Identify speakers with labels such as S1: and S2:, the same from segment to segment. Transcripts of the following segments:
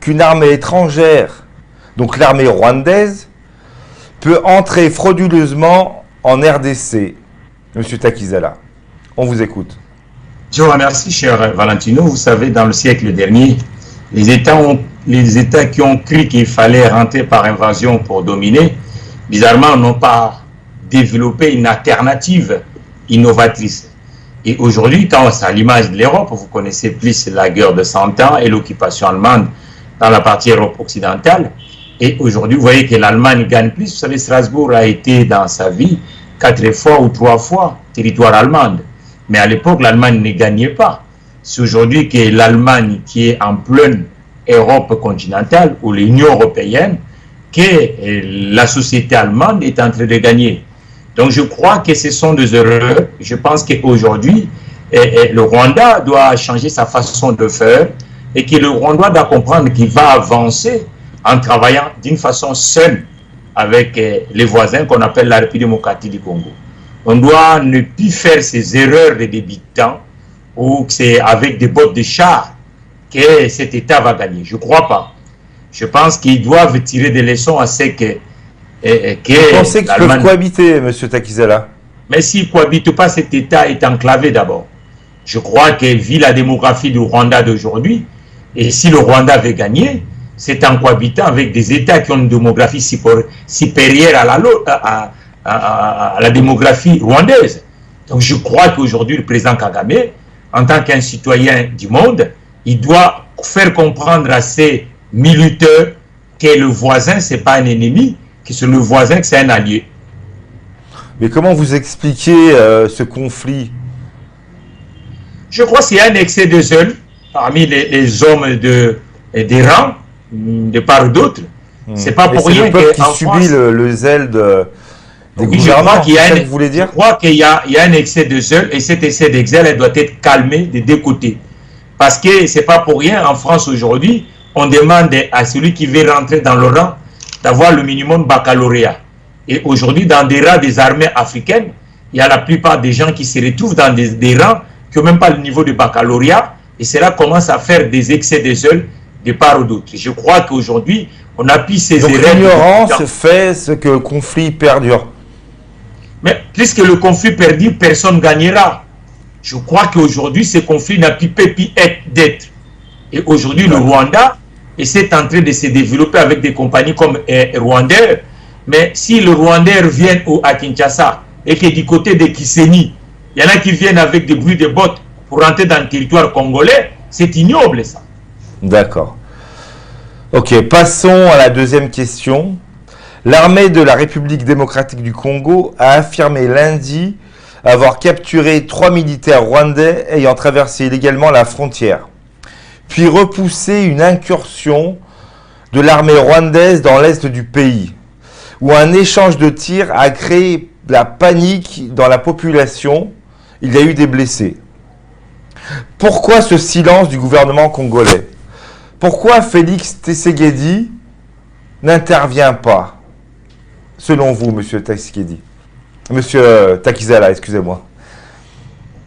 S1: qu'une armée étrangère, donc l'armée rwandaise, peut entrer frauduleusement en RDC? Monsieur Takizala, on vous écoute.
S2: Je vous remercie, cher Valentino. Vous savez, dans le siècle dernier, les États qui ont cru qu'il fallait rentrer par invasion pour dominer, bizarrement, n'ont pas développé une alternative innovatrice. Et aujourd'hui, quand c'est à l'image de l'Europe, vous connaissez plus la guerre de 100 ans et l'occupation allemande dans la partie Europe occidentale. Et aujourd'hui, vous voyez que l'Allemagne gagne plus. Vous savez, Strasbourg a été dans sa vie 4 fois ou 3 fois territoire allemand. Mais à l'époque, l'Allemagne ne gagnait pas. C'est aujourd'hui que l'Allemagne, qui est en pleine Europe continentale ou l'Union européenne, que la société allemande est en train de gagner. Donc je crois que ce sont des erreurs. Je pense qu'aujourd'hui, le Rwanda doit changer sa façon de faire et que le Rwanda doit comprendre qu'il va avancer en travaillant d'une façon seule avec les voisins qu'on appelle la République démocratique du Congo. On doit ne plus faire ces erreurs de débutants ou que c'est avec des bottes de char que cet État va gagner. Je ne crois pas. Je pense qu'ils doivent tirer des leçons à ce que...
S1: Vous pensez qu'ils peuvent cohabiter, M. Takizala?
S2: Mais s'ils ne cohabitent pas, cet État est enclavé d'abord. Je crois que, vu la démographie du Rwanda d'aujourd'hui, et si le Rwanda veut gagner, c'est en cohabitant avec des États qui ont une démographie supérieure à la démographie rwandaise. Donc je crois qu'aujourd'hui, le président Kagame, en tant qu'un citoyen du monde, il doit faire comprendre à ses militaires que le voisin, ce n'est pas un ennemi, que c'est le voisin, que c'est un allié.
S1: Mais comment vous expliquez ce conflit?
S2: Je crois qu'il y a un excès de zèle parmi les hommes des rangs, de part ou d'autre. C'est pas pour rien
S1: que le peuple qui subit le zèle des gouvernements, c'est ça que vous voulez dire?
S2: Je crois qu'il y a un excès de zèle et cet excès de zèle doit être calmé des deux côtés. Parce que c'est pas pour rien, en France aujourd'hui, on demande à celui qui veut rentrer dans le rang d'avoir le minimum baccalauréat. Et aujourd'hui, dans des rangs des armées africaines, il y a la plupart des gens qui se retrouvent dans des rangs qui n'ont même pas le niveau de baccalauréat, et cela commence à faire des excès de zèle de part ou d'autre. Je crois qu'aujourd'hui, on appuie ces erreurs.
S1: Donc l'ignorance fait ce que le conflit perdure.
S2: Mais puisque le conflit perdure, personne ne gagnera. Je crois qu'aujourd'hui, ce conflit n'a plus d'être. Et aujourd'hui, le Rwanda est en train de se développer avec des compagnies comme Rwandair. Mais si le Rwandair vient à Kinshasa et que du côté de Kisenyi, il y en a qui viennent avec des bruits de bottes pour rentrer dans le territoire congolais, c'est ignoble ça.
S1: D'accord. Ok, passons à la deuxième question. L'armée de la République démocratique du Congo a affirmé lundi avoir capturé 3 militaires rwandais ayant traversé illégalement la frontière, puis repoussé une incursion de l'armée rwandaise dans l'est du pays, où un échange de tirs a créé la panique dans la population. Il y a eu des blessés. Pourquoi ce silence du gouvernement congolais? Pourquoi Félix Tshisekedi n'intervient pas, selon vous, Monsieur Tshisekedi? Monsieur Takizala, excusez-moi.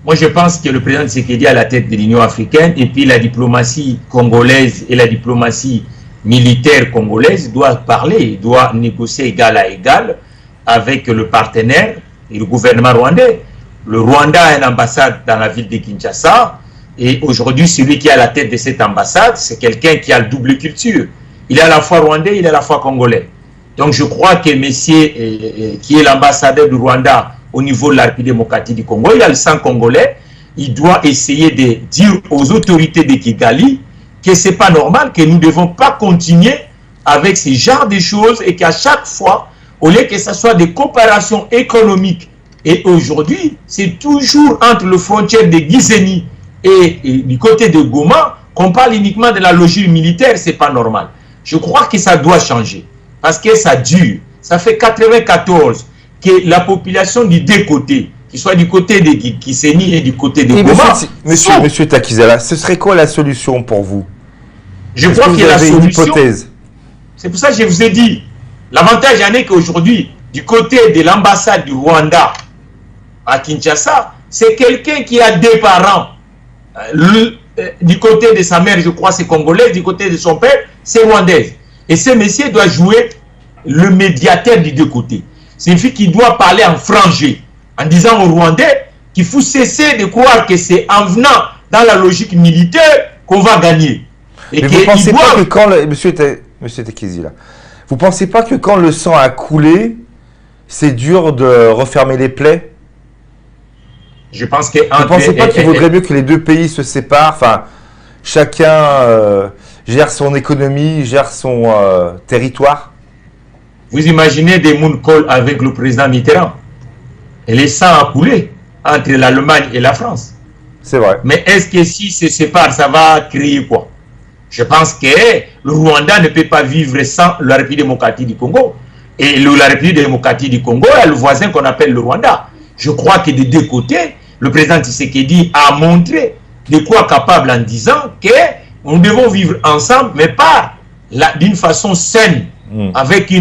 S2: Moi, je pense que le président Tshisekedi est à la tête de l'Union africaine et puis la diplomatie congolaise et la diplomatie militaire congolaise doivent parler, doivent négocier égal à égal avec le partenaire et le gouvernement rwandais. Le Rwanda a une ambassade dans la ville de Kinshasa et aujourd'hui, celui qui est à la tête de cette ambassade, c'est quelqu'un qui a le double culture. Il est à la fois rwandais, il est à la fois congolais. Donc je crois que monsieur qui est l'ambassadeur du Rwanda au niveau de la République démocratique du Congo, il a le sang congolais, il doit essayer de dire aux autorités de Kigali que ce n'est pas normal, que nous ne devons pas continuer avec ce genre de choses et qu'à chaque fois, au lieu que ce soit des coopérations économiques, et aujourd'hui, c'est toujours entre les frontières de Gisenyi et du côté de Goma qu'on parle uniquement de la logique militaire, ce n'est pas normal. Je crois que ça doit changer. Parce que ça dure. Ça fait 94 que la population du deux côtés, qu'il soit du côté de Gisenyi et du côté de Goma...
S1: Monsieur Takizala, ce serait quoi la solution pour vous?
S2: Je crois qu'il y a la solution. C'est pour ça que je vous ai dit, l'avantage en est qu'aujourd'hui, du côté de l'ambassade du Rwanda à Kinshasa, c'est quelqu'un qui a deux parents. Du côté de sa mère, je crois, c'est congolais. Du côté de son père, c'est rwandaise. Et ce monsieur doit jouer le médiateur des deux côtés. C'est une fille qui doit parler en frangé, en disant aux Rwandais qu'il faut cesser de croire que c'est en venant dans la logique militaire qu'on va gagner.
S1: Et vous ne pensez pas que quand... Monsieur Tekezi, là, vous ne pensez pas que quand le sang a coulé, c'est dur de refermer les plaies?
S2: Je pense que...
S1: Vous ne pensez pas qu'il vaudrait mieux que les deux pays se séparent, enfin, chacun gère son économie, gère son territoire?
S2: Vous imaginez des Mooncall avec le président Mitterrand? Et les sangs a coulé entre l'Allemagne et la France.
S1: C'est vrai.
S2: Mais est-ce que si se séparent, ça va créer quoi? Je pense que le Rwanda ne peut pas vivre sans la République démocratique du Congo. Et la République démocratique du Congo a le voisin qu'on appelle le Rwanda. Je crois que des deux côtés, le président Tshisekedi a montré de quoi capable en disant que nous devons vivre ensemble, mais pas d'une façon saine, avec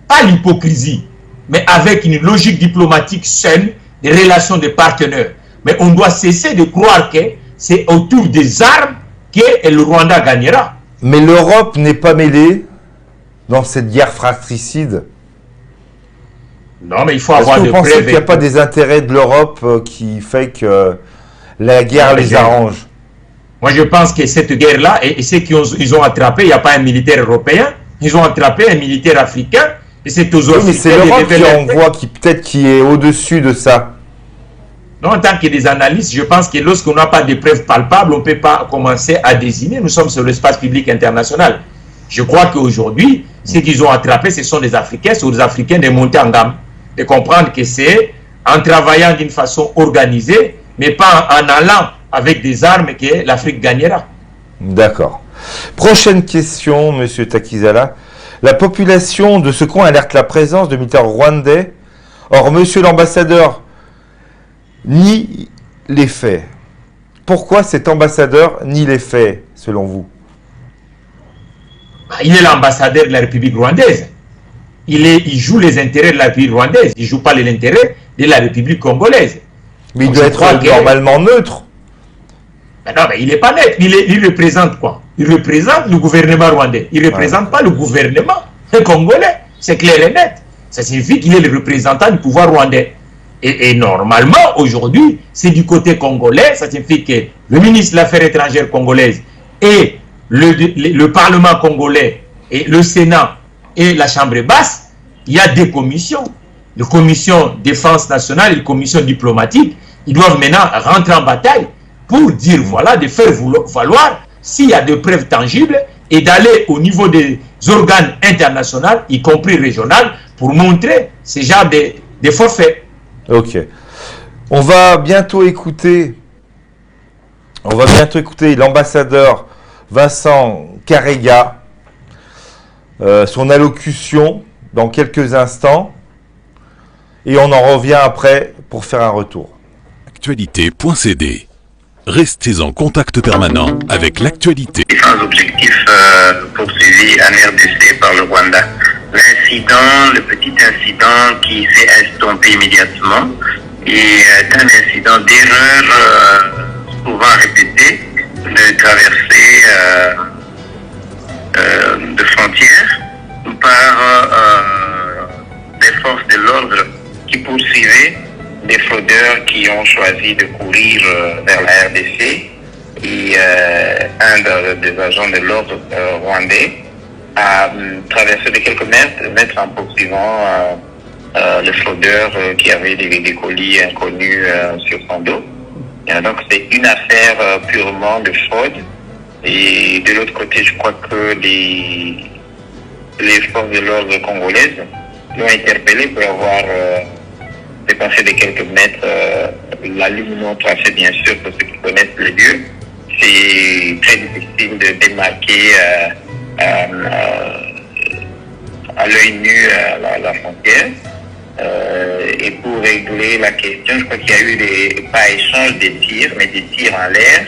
S2: pas l'hypocrisie, mais avec une logique diplomatique saine, des relations de partenaires. Mais on doit cesser de croire que c'est autour des armes que le Rwanda gagnera.
S1: Mais l'Europe n'est pas mêlée dans cette guerre fratricide.
S2: Non, mais il faut avoir des preuves.
S1: Vous pensez qu'il n'y a pas des intérêts de l'Europe qui fait que la guerre les arrange?
S2: Moi, je pense que cette guerre-là, et ceux qu'ils ont attrapé, il n'y a pas un militaire européen, ils ont attrapé un militaire africain, et c'est aux Africains.
S1: Oui, mais c'est l'Europe qui envoie, peut-être qui est au-dessus de ça.
S2: Non, en tant que des analystes, je pense que lorsqu'on n'a pas de preuves palpables, on ne peut pas commencer à désigner. Nous sommes sur l'espace public international. Je crois qu'aujourd'hui, ceux qu'ils ont attrapés, ce sont des Africains, ce sont des Africains de monter en gamme, de comprendre que c'est en travaillant d'une façon organisée, mais pas en allant avec des armes que l'Afrique gagnera.
S1: D'accord. Prochaine question, Monsieur Takizala. La population de ce coin alerte la présence de militaires rwandais. Or, Monsieur l'ambassadeur nie les faits. Pourquoi cet ambassadeur nie les faits, selon vous?
S2: Il est l'ambassadeur de la République rwandaise. Il joue les intérêts de la République rwandaise. Il ne joue pas les intérêts de la République congolaise.
S1: Mais il doit être normalement neutre.
S2: Ben non, mais il n'est pas neutre. Il représente quoi? Il représente le gouvernement rwandais. Il ne représente pas le gouvernement congolais. C'est clair et net. Ça signifie qu'il est le représentant du pouvoir rwandais. Et normalement, aujourd'hui, c'est du côté congolais. Ça signifie que le ministre de l'Affaires étrangères congolaise et le Parlement congolais et le Sénat et la Chambre basse, il y a des commissions. La commission défense nationale et la commission diplomatique, ils doivent maintenant rentrer en bataille pour dire, voilà, de faire valoir s'il y a des preuves tangibles et d'aller au niveau des organes internationaux, y compris régionaux, pour montrer ce genre de forfaits.
S1: Ok. On va bientôt écouter l'ambassadeur Vincent Karega, son allocution dans quelques instants, et on en revient après pour faire un retour.
S3: Actualité.cd. Restez en contact permanent avec l'actualité.
S4: Différents objectifs poursuivis en RDC par le Rwanda. L'incident, le petit incident qui s'est estompé immédiatement est un incident d'erreur souvent répété de traversée de frontières par des forces de l'ordre qui poursuivaient des fraudeurs qui ont choisi de courir vers la RDC et un des agents de l'ordre rwandais a traversé de quelques mètres en poursuivant le fraudeur qui avait des colis inconnus sur son dos. Et donc c'est une affaire purement de fraude. Et de l'autre côté, je crois que les forces de l'ordre congolaises l'ont interpellé pour avoir dépassé de quelques mètres la ligne non tracée, bien sûr, pour ceux qui connaissent le lieu. C'est très difficile de démarquer à l'œil nu la frontière. Et pour régler la question, je crois qu'il y a eu pas échange des tirs, mais des tirs en l'air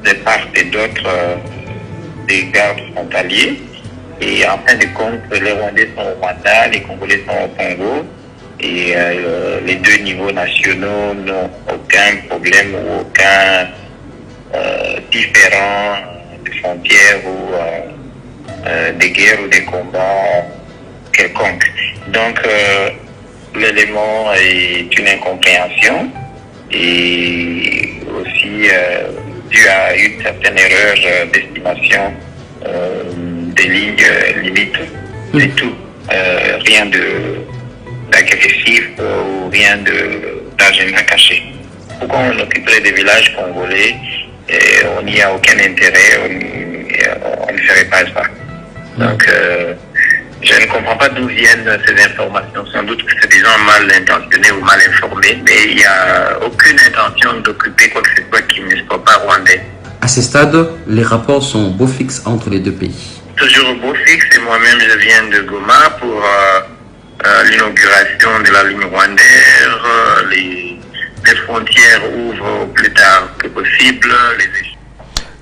S4: de part et d'autre des gardes frontaliers. Et en fin de compte, les Rwandais sont au Rwanda, les Congolais sont au Congo. Et les deux niveaux nationaux n'ont aucun problème ou aucun différent de frontières ou des guerres ou des combats quelconques. Donc, l'élément est une incompréhension et aussi dû à une certaine erreur d'estimation des lignes limites. C'est tout. Rien d'agressif ou rien d'agenda caché. Pourquoi on occuperait des villages congolais et on n'y a aucun intérêt, on ne ferait pas ça. Donc, je ne comprends pas d'où viennent ces informations. Sans doute que c'est des gens mal intentionnés ou mal informés, mais il n'y a aucune intention d'occuper quoi que ce soit qui ne soit pas rwandais.
S5: À ce stade, les rapports sont beau fixes entre les deux pays.
S4: Toujours au beau fixe, et moi-même je viens de Goma pour l'inauguration de la ligne rwandaise. Les frontières ouvrent au plus tard que possible.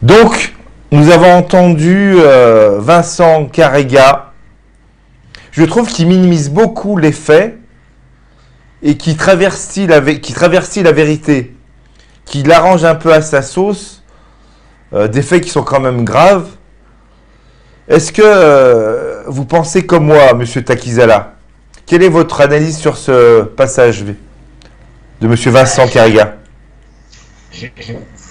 S1: Donc, nous avons entendu Vincent Karega. Je trouve qu'il minimise beaucoup les faits et qui traversit la vérité, qui l'arrange un peu à sa sauce, des faits qui sont quand même graves. Est-ce que vous pensez comme moi, Monsieur Takizala? Quelle est votre analyse sur ce passage de Monsieur Vincent Karega?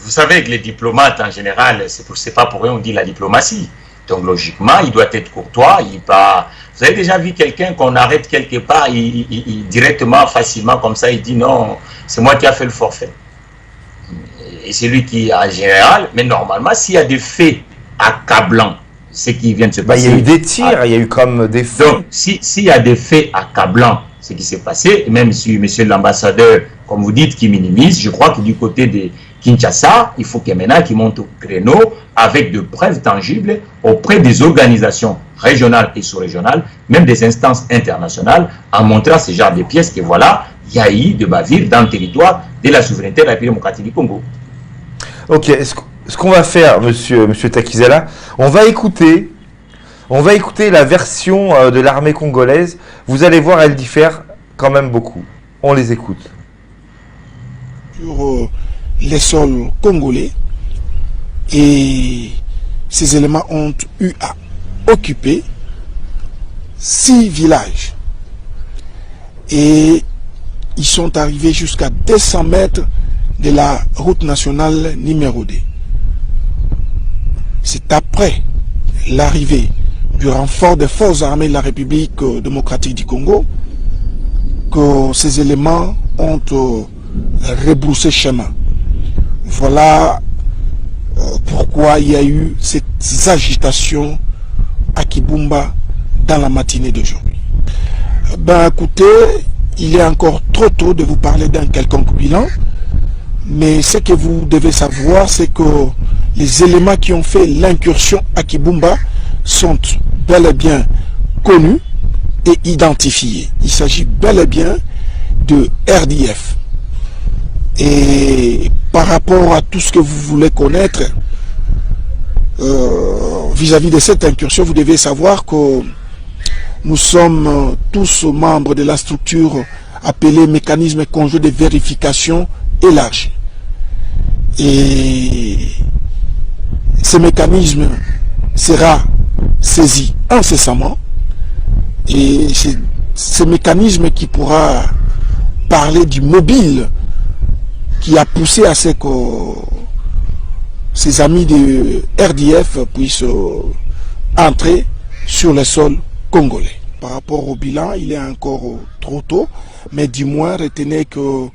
S2: Vous savez que les diplomates, en général, c'est pas pour rien on dit la diplomatie. Donc, logiquement, il doit être courtois. Vous avez déjà vu quelqu'un qu'on arrête quelque part, directement, facilement, comme ça, il dit non, c'est moi qui a fait le forfait. Et c'est lui qui, en général, mais normalement, s'il y a des faits accablants, ce qui vient de se passer.
S1: Il y a eu des tirs, il y a eu comme des faits.
S2: Donc, s'il y a des faits accablants, ce qui s'est passé, et même si monsieur l'ambassadeur, comme vous dites, qui minimise, je crois que du côté de Kinshasa, il faut que maintenant qu'il monte au créneau avec de preuves tangibles auprès des organisations régionales et sous-régionales, même des instances internationales, en montrant ce genre de pièces que voilà, il y a eu de bavures dans le territoire de la souveraineté de la République démocratique du Congo.
S1: Ok, ce qu'on va faire, monsieur Takizala, on va écouter la version de l'armée congolaise. Vous allez voir, elle diffère quand même beaucoup. On les écoute.
S6: Sur les sols congolais, et ces éléments ont eu à occuper 6 villages. Et ils sont arrivés jusqu'à 200 mètres de la route nationale numéro 2. C'est après l'arrivée du renfort des forces armées de la République démocratique du Congo que ces éléments ont rebroussé chemin. Voilà pourquoi il y a eu ces agitations à Kibumba dans la matinée d'aujourd'hui. Ben écoutez, il est encore trop tôt de vous parler d'un quelconque bilan, mais ce que vous devez savoir, c'est que les éléments qui ont fait l'incursion à Kibumba sont bel et bien connus et identifiés. Il s'agit bel et bien de RDF. Et par rapport à tout ce que vous voulez connaître vis-à-vis de cette incursion, vous devez savoir que nous sommes tous membres de la structure appelée mécanisme conjoint de vérification élargi. Et ce mécanisme sera saisi incessamment, et c'est ce mécanisme qui pourra parler du mobile qui a poussé à ce que ses amis de RDF puissent entrer sur le sol congolais. Par rapport au bilan, il est encore trop tôt, mais du moins retenez que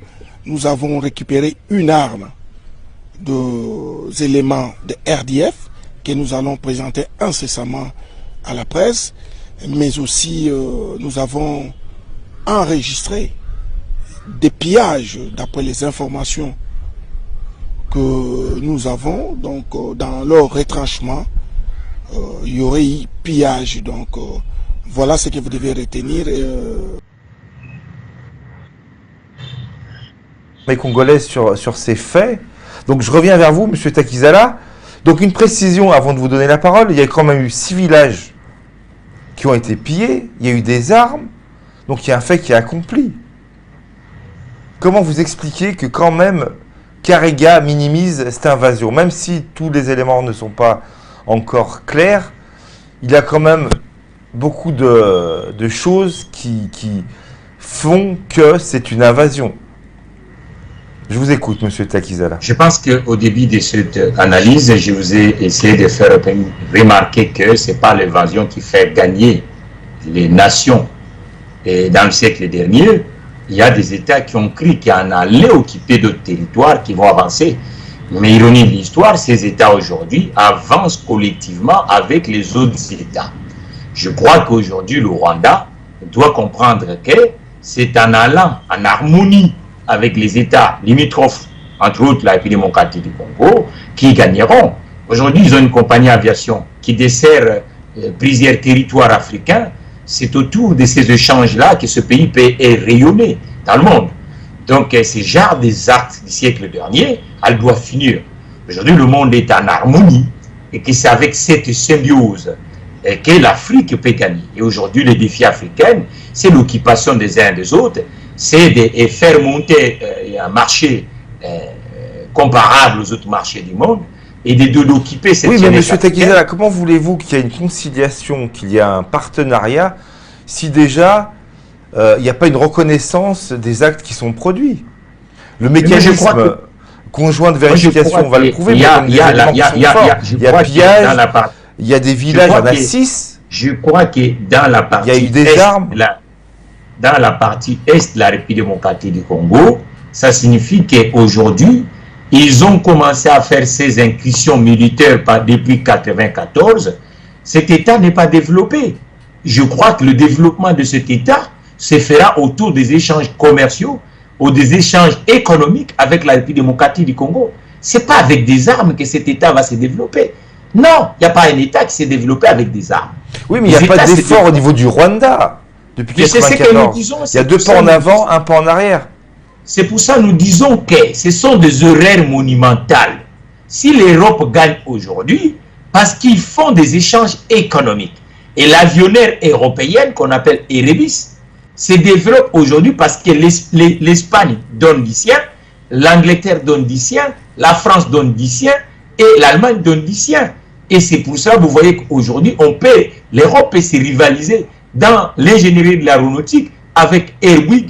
S6: nous avons récupéré une arme des éléments de RDF que nous allons présenter incessamment à la presse, mais aussi nous avons enregistré des pillages d'après les informations que nous avons. Donc dans leur retranchement, il y aurait eu pillage. Donc voilà ce que vous devez retenir.
S1: Les Congolais sur ces faits. Donc je reviens vers vous, Monsieur Takizala. Donc une précision avant de vous donner la parole. Il y a quand même eu 6 villages qui ont été pillés. Il y a eu des armes. Donc il y a un fait qui est accompli. Comment vous expliquez que quand même Karega minimise cette invasion, même si tous les éléments ne sont pas encore clairs, il y a quand même beaucoup de choses qui font que c'est une invasion. Je vous écoute, Monsieur Takizala.
S2: Je pense qu'au début de cette analyse, je vous ai essayé de faire remarquer que ce n'est pas l'invasion qui fait gagner les nations. Et dans le siècle dernier, il y a des États qui ont cru qu'ils en allaient occuper d'autres territoires qui vont avancer. Mais ironie de l'histoire, ces États aujourd'hui avancent collectivement avec les autres États. Je crois qu'aujourd'hui, le Rwanda doit comprendre que c'est en allant en harmonie avec les États limitrophes, entre autres la République démocratique du Congo, qui gagneront. Aujourd'hui, ils ont une compagnie d'aviation qui dessert plusieurs territoires africains. C'est autour de ces échanges-là que ce pays peut rayonner dans le monde. Donc, ce genre des actes du siècle dernier, elle doit finir. Aujourd'hui, le monde est en harmonie et que c'est avec cette symbiose que l'Afrique peut gagner. Et aujourd'hui, le défi africain, c'est l'occupation des uns des autres, c'est de faire monter un marché comparable aux autres marchés du monde et de l'occuper.
S1: Oui, mais M. Takizala, comment voulez-vous qu'il y ait une conciliation, qu'il y ait un partenariat, si déjà il n'y a pas une reconnaissance des actes qui sont produits? Le mécanisme conjoint de vérification, on va le prouver,
S2: il y a
S1: pillage, il y a des villages, il y en a 6.
S2: Je crois que dans la partie
S1: il y a eu des armes.
S2: Dans la partie est de la République démocratique du Congo, ça signifie qu'aujourd'hui, ils ont commencé à faire ces incursions militaires depuis 1994. Cet État n'est pas développé. Je crois que le développement de cet État se fera autour des échanges commerciaux ou des échanges économiques avec la République démocratique du Congo. Ce n'est pas avec des armes que cet État va se développer. Non, il n'y a pas un État qui s'est développé avec des armes.
S1: Oui, mais il n'y a pas d'effort au niveau du Rwanda. Depuis 1994, il y a 2 pas en avant, 1 pas en arrière.
S2: C'est pour ça que nous disons que ce sont des erreurs monumentales. Si l'Europe gagne aujourd'hui, parce qu'ils font des échanges économiques. Et l'avionnaire européenne, qu'on appelle Erebus, se développe aujourd'hui parce que l'Espagne donne du sien, l'Angleterre donne du sien, la France donne du sien et l'Allemagne donne du sien. Et c'est pour ça que vous voyez qu'aujourd'hui, l'Europe peut se rivaliser dans l'ingénierie de l'aéronautique avec Boeing,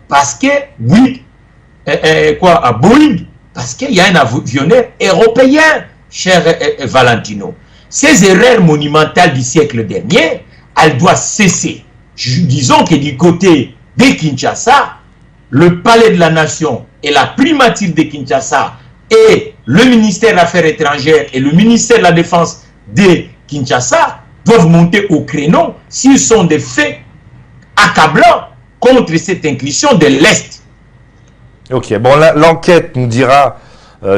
S2: parce que Boeing, parce qu'il y a un avionnaire européen, cher Valentino. Ces erreurs monumentales du siècle dernier, elles doivent cesser. Disons que du côté de Kinshasa, le palais de la nation et la primature de Kinshasa et le ministère des Affaires étrangères et le ministère de la Défense de Kinshasa doivent monter au créneau s'ils sont des faits accablants contre cette inclusion de l'Est.
S1: Ok, bon, l'enquête nous dira,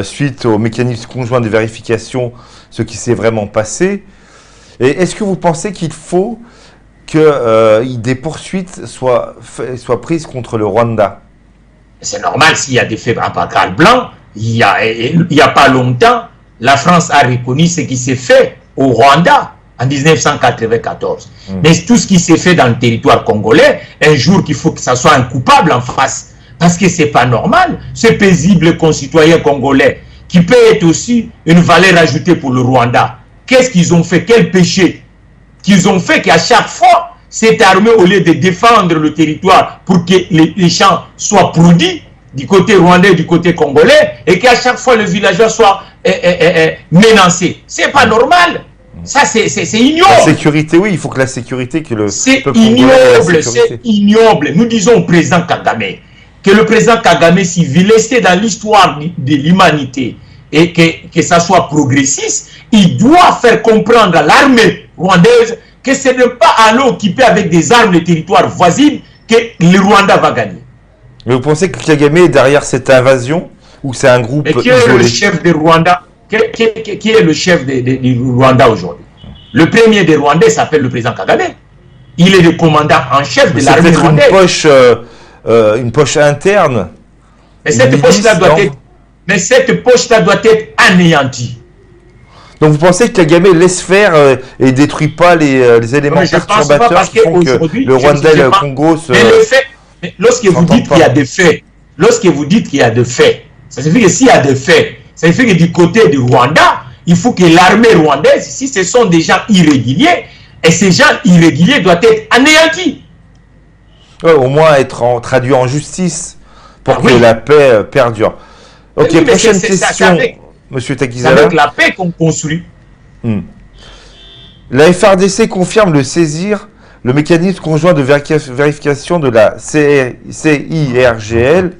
S1: suite au mécanisme conjoint de vérification, ce qui s'est vraiment passé. Et est-ce que vous pensez qu'il faut que des poursuites soient prises contre le Rwanda?
S2: C'est normal s'il y a des faits à Pascal Blanc. Il y a pas longtemps, la France a reconnu ce qui s'est fait au Rwanda en 1994. Mais tout ce qui s'est fait dans le territoire congolais, un jour qu'il faut que ça soit un coupable en face. Parce que c'est pas normal, ce paisible concitoyen congolais, qui peut être aussi une valeur ajoutée pour le Rwanda. Qu'est-ce qu'ils ont fait? Quel péché qu'ils ont fait qu'à chaque fois, cette armée, au lieu de défendre le territoire pour que les champs soient produits, du côté rwandais, du côté congolais, et qu'à chaque fois le villageois soit menacé. C'est pas normal. Ça, c'est ignoble.
S1: La sécurité, oui, il faut que la sécurité...
S2: C'est ignoble, c'est ignoble. Nous disons au président Kagame que le président Kagame, s'il veut rester dans l'histoire de l'humanité et que ça soit progressiste, il doit faire comprendre à l'armée rwandaise que ce n'est pas aller occuper avec des armes les territoires voisins que le Rwanda va gagner.
S1: Mais vous pensez que Kagame est derrière cette invasion ou c'est un groupe
S2: isolé? Qui est le chef de Rwanda? Qui est le chef du Rwanda aujourd'hui? Le premier des Rwandais s'appelle le président Kagame. Il est le commandant en chef de l'armée rwandaise.
S1: Une poche interne.
S2: Mais cette poche-là doit être anéantie.
S1: Donc vous pensez que Kagame laisse faire et détruit pas les éléments perturbateurs qui font que le Rwanda et le Congo se...
S2: Mais lorsque vous dites qu'il y a des faits, ça signifie que s'il y a des faits, ça signifie que du côté du Rwanda, il faut que l'armée rwandaise, si ce sont des gens irréguliers, et ces gens irréguliers doivent être anéantis.
S1: Ouais, au moins être traduit en justice pour que la paix perdure. Ok,
S2: oui,
S1: prochaine question, Monsieur Takizala.
S2: C'est avec la paix qu'on construit.
S1: La FRDC confirme le saisir le mécanisme conjoint de vérification de la CIRGL,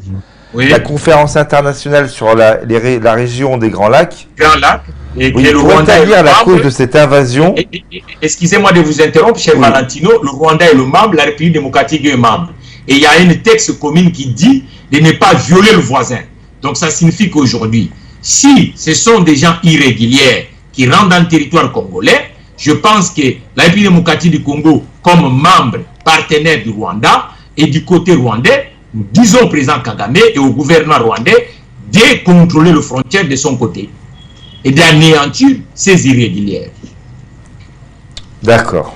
S1: la conférence internationale sur la région des Grands Lacs.
S2: Grands Lacs. Et
S1: oui, pour établir la cause de cette invasion.
S2: Excusez-moi de vous interrompre, cher Valentino, le Rwanda est le membre, la République démocratique est membre. Et il y a un texte commun qui dit de ne pas violer le voisin. Donc ça signifie qu'aujourd'hui, si ce sont des gens irréguliers qui rentrent dans le territoire congolais, je pense que la République démocratique du Congo, comme membre partenaire du Rwanda, et du côté rwandais, nous disons au président Kagame et au gouvernement rwandais de contrôler les frontières de son côté et d'anéantir ces irréguliers.
S1: D'accord.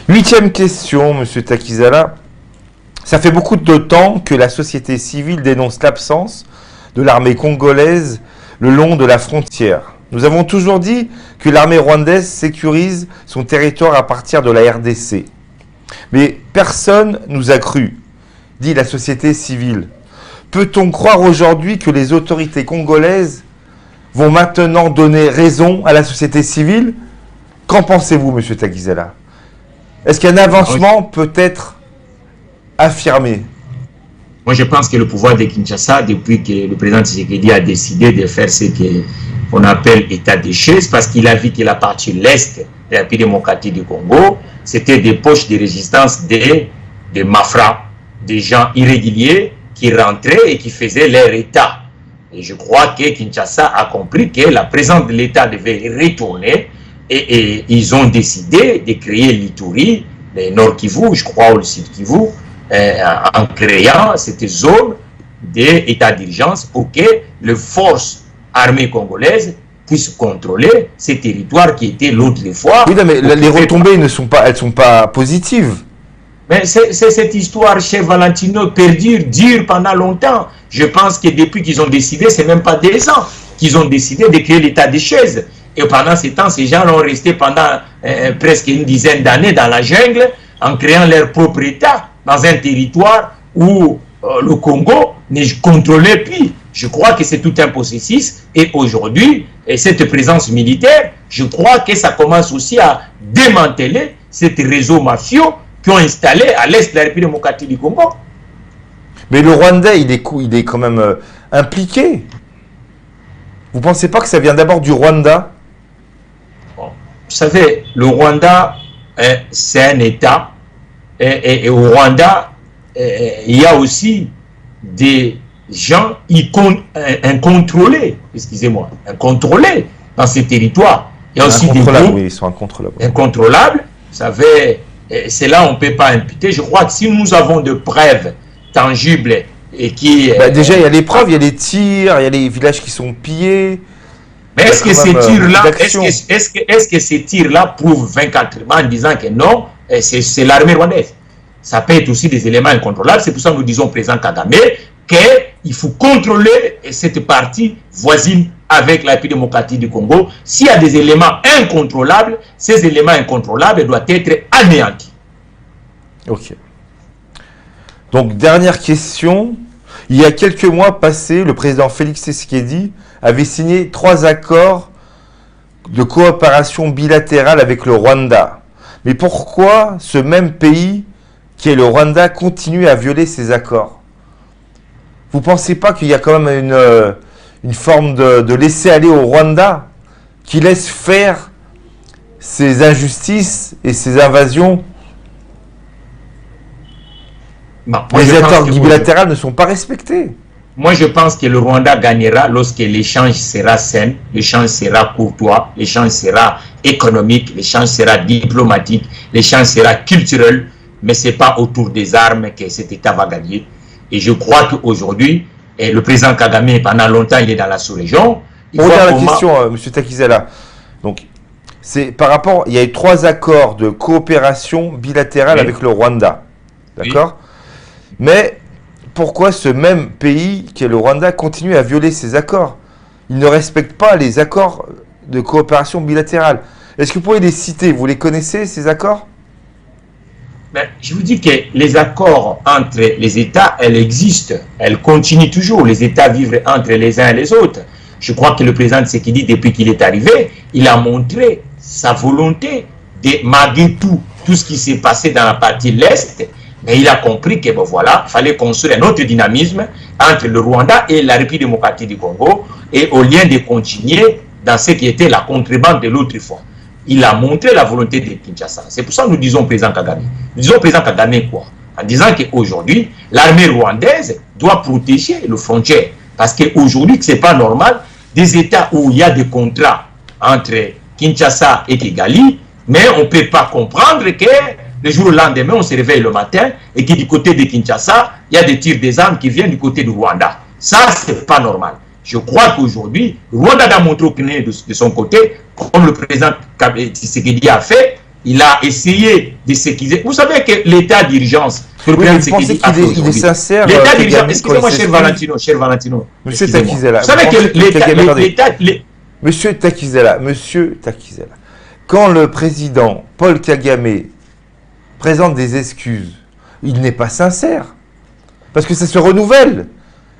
S1: 8e question, Monsieur Takizala. Ça fait beaucoup de temps que la société civile dénonce l'absence de l'armée congolaise le long de la frontière. Nous avons toujours dit que l'armée rwandaise sécurise son territoire à partir de la RDC. Mais personne nous a cru, dit la société civile. Peut-on croire aujourd'hui que les autorités congolaises vont maintenant donner raison à la société civile? Qu'en pensez-vous, Monsieur Takizala? Est-ce qu'un avancement peut être affirmé?
S2: Moi, je pense que le pouvoir de Kinshasa, depuis que le président Tshisekedi a décidé de faire ce qu'on appelle état de chaise, parce qu'il a vu que la partie l'Est de la République démocratique du Congo, c'était des poches de résistance des Mafra, des gens irréguliers qui rentraient et qui faisaient leur état. Et je crois que Kinshasa a compris que la présence de l'État devait retourner et ils ont décidé de créer l'Ituri, le Nord Kivu, je crois, ou le Sud Kivu, en créant cette zone d'état d'urgence pour que les forces armées congolaises puissent contrôler ces territoires qui étaient l'autre fois.
S1: Oui, non, mais les retombées elles sont pas positives.
S2: Mais c'est cette histoire, cher Valentino, dure pendant longtemps. Je pense que depuis qu'ils ont décidé, c'est même pas des ans qu'ils ont décidé de créer l'état des chaises. Et pendant ce temps, ces gens ont resté pendant presque une dizaine d'années dans la jungle en créant leur propre état dans un territoire où le Congo ne contrôlait plus. Je crois que c'est tout un processus et aujourd'hui, cette présence militaire, je crois que ça commence aussi à démanteler ces réseaux mafieux qui ont installé à l'est de la République démocratique du Congo.
S1: Mais le Rwanda, il est quand même impliqué. Vous ne pensez pas que ça vient d'abord du Rwanda?
S2: Bon, vous savez, le Rwanda, c'est un État. Et au Rwanda, il y a aussi des gens incontrôlés, excusez-moi, incontrôlés dans ces territoires. Il y a aussi des groupes
S1: oui, ils sont incontrôlables.
S2: Incontrôlables. Vous savez, c'est là on ne peut pas imputer. Je crois que si nous avons de preuves tangibles et qui...
S1: déjà, il y a les preuves, il y a les tirs, il y a les villages qui sont pillés.
S2: Mais est-ce que ces tirs-là, est-ce que ces tirs-là prouvent 24 en disant que non, c'est l'armée rwandaise? Ça peut être aussi des éléments incontrôlables. C'est pour ça que nous disons au président Kagame qu'il faut contrôler cette partie voisine avec la République démocratique du Congo. S'il y a des éléments incontrôlables, ces éléments incontrôlables doivent être anéantis.
S1: Ok. Donc, dernière question. Il y a quelques mois passés, le président Félix Tshisekedi avait signé 3 accords de coopération bilatérale avec le Rwanda. Mais pourquoi ce même pays, qui est le Rwanda, continue à violer ces accords? Vous ne pensez pas qu'il y a quand même une forme de laisser aller au Rwanda, qui laisse faire ces injustices et ces invasions?
S2: Non,
S1: les accords bilatéraux ne sont pas respectés.
S2: Moi, je pense que le Rwanda gagnera lorsque l'échange sera sain, l'échange sera courtois, l'échange sera économique, l'échange sera diplomatique, l'échange sera culturel, mais ce n'est pas autour des armes que cet État va gagner. Et je crois qu'aujourd'hui, le président Kagame, pendant longtemps, il est dans la sous-région.
S1: On regarde la question, M. Takizala. Donc, c'est par rapport, il y a eu 3 accords de coopération bilatérale avec le Rwanda. D'accord? Mais pourquoi ce même pays, qui est le Rwanda, continue à violer ces accords? ils ne respectent pas les accords de coopération bilatérale. Est-ce que vous pouvez les citer? Vous les connaissez, ces accords?
S2: Mais je vous dis que les accords entre les États, elles existent. Elles continuent toujours. Les États vivent entre les uns et les autres. Je crois que le président Tshisekedi, depuis qu'il est arrivé, il a montré sa volonté de, malgré tout ce qui s'est passé dans la partie de l'Est, mais il a compris que, bon voilà, il fallait construire un autre dynamisme entre le Rwanda et la République démocratique du Congo, et au lieu de continuer dans ce qui était la contrebande de l'autre fois. Il a montré la volonté de Kinshasa. C'est pour ça que nous disons président Kagame. Nous disons président Kagame quoi? En disant qu'aujourd'hui, l'armée rwandaise doit protéger les frontières. Parce qu'aujourd'hui, ce n'est pas normal, des États où il y a des contrats entre Kinshasa et Kigali, mais on ne peut pas comprendre que le jour au lendemain, on se réveille le matin et que du côté de Kinshasa, il y a des tirs des armes qui viennent du côté du Rwanda. Ça, ce n'est pas normal. Je crois qu'aujourd'hui, Rwanda a montré de son côté, comme le président Tshisekedi a fait, il a essayé de sécuriser. Vous savez que l'état d'urgence que le président Tshisekedi a fait aujourd'hui,
S1: il est sincère.
S2: L'état d'urgence, excusez-moi, cher Valentino.
S1: Monsieur Takizela.
S2: Vous savez que l'état...
S1: Monsieur Takizela, quand le président Paul Kagame présente des excuses, il n'est pas sincère. Parce que ça se renouvelle.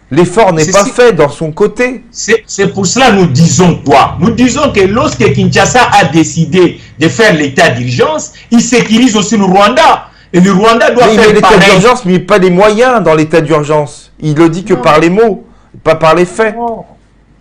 S1: L'effort n'est pas fait dans son côté.
S2: C'est pour cela que nous disons quoi? Nous disons que lorsque Kinshasa a décidé de faire l'état d'urgence, il sécurise aussi le Rwanda. Et le Rwanda doit faire
S1: l'état d'urgence, mais pas les moyens dans l'état d'urgence. Il le dit que par les mots, pas par les faits.
S2: Non.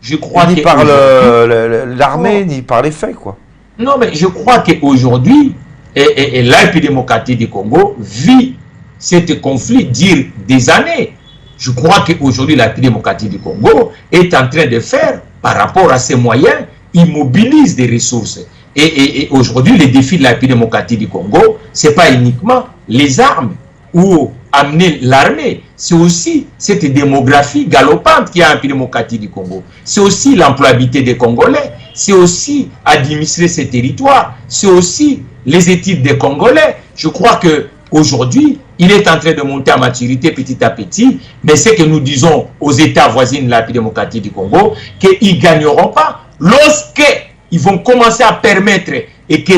S2: Je crois
S1: ni par l'armée, ni par les faits, quoi.
S2: Non, mais je crois qu'aujourd'hui, la République démocratique du Congo vit ce conflit dire des années. Je crois qu'aujourd'hui, la République démocratique du Congo est en train de faire, par rapport à ses moyens, il mobilise des ressources. Et aujourd'hui, les défis de la République démocratique du Congo, ce n'est pas uniquement les armes ou amener l'armée, c'est aussi cette démographie galopante qui a en République démocratique du Congo. C'est aussi l'employabilité des Congolais, c'est aussi administrer ces territoires, c'est aussi les études des Congolais. Je crois qu'aujourd'hui, il est en train de monter à maturité petit à petit, mais c'est que nous disons aux États voisins de la République démocratique du Congo qu'ils ne gagneront pas lorsqu'ils vont commencer à permettre et que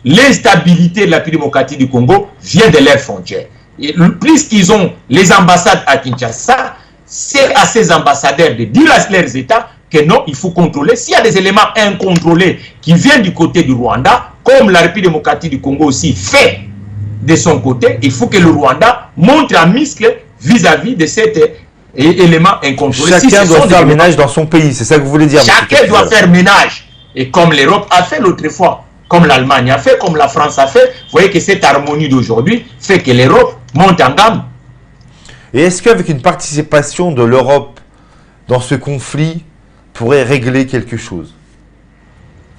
S2: l'instabilité de la République démocratique du Congo vient de leurs frontières. Et plus qu'ils ont les ambassades à Kinshasa, c'est à ces ambassadeurs de dire à leurs États que non, il faut contrôler. S'il y a des éléments incontrôlés qui viennent du côté du Rwanda, comme la République démocratique du Congo aussi fait de son côté, il faut que le Rwanda montre un muscle vis-à-vis de cet élément incontrôlé.
S1: Chacun doit faire ménage dans son pays, c'est ça que vous voulez dire?
S2: Chacun doit faire ménage. Et comme l'Europe a fait l'autre fois, comme l'Allemagne a fait, comme la France a fait, vous voyez que cette harmonie d'aujourd'hui fait que l'Europe monte en gamme.
S1: Et est-ce qu'avec une participation de l'Europe dans ce conflit pourrait régler quelque chose?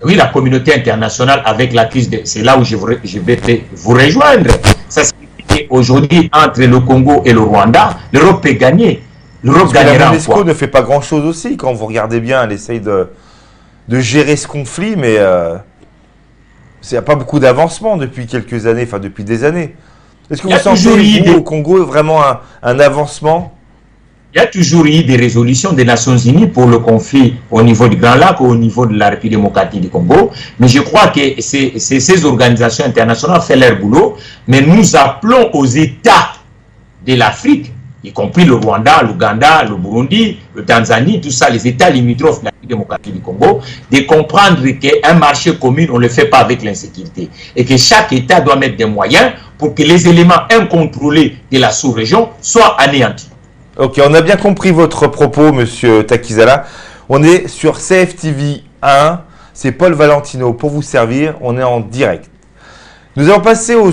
S2: Oui, la communauté internationale avec la crise, c'est là où je vais vous rejoindre. Ça signifie qu'aujourd'hui, entre le Congo et le Rwanda, l'Europe peut gagner. L'Europe gagnera
S1: la
S2: en
S1: MONUSCO
S2: quoi?
S1: ne fait pas grand-chose aussi. Quand vous regardez bien, elle essaye de gérer ce conflit, mais il n'y a pas beaucoup d'avancement depuis quelques années, enfin depuis des années. Est-ce que vous sentez, vous, au Congo, vraiment un avancement?
S2: Il y a toujours eu des résolutions des Nations Unies pour le conflit au niveau du Grand Lac ou au niveau de la République démocratique du Congo. Mais je crois que ces organisations internationales font leur boulot. Mais nous appelons aux États de l'Afrique, y compris le Rwanda, l'Ouganda, le Burundi, le Tanzanie, tout ça, les États limitrophes de la République démocratique du Congo, de comprendre qu'un marché commun, on ne le fait pas avec l'insécurité. Et que chaque État doit mettre des moyens pour que les éléments incontrôlés de la sous-région soient anéantis.
S1: Ok, on a bien compris votre propos, monsieur Takizala. On est sur CFTV 1, c'est Paul Valentino pour vous servir, on est en direct. Nous allons passer au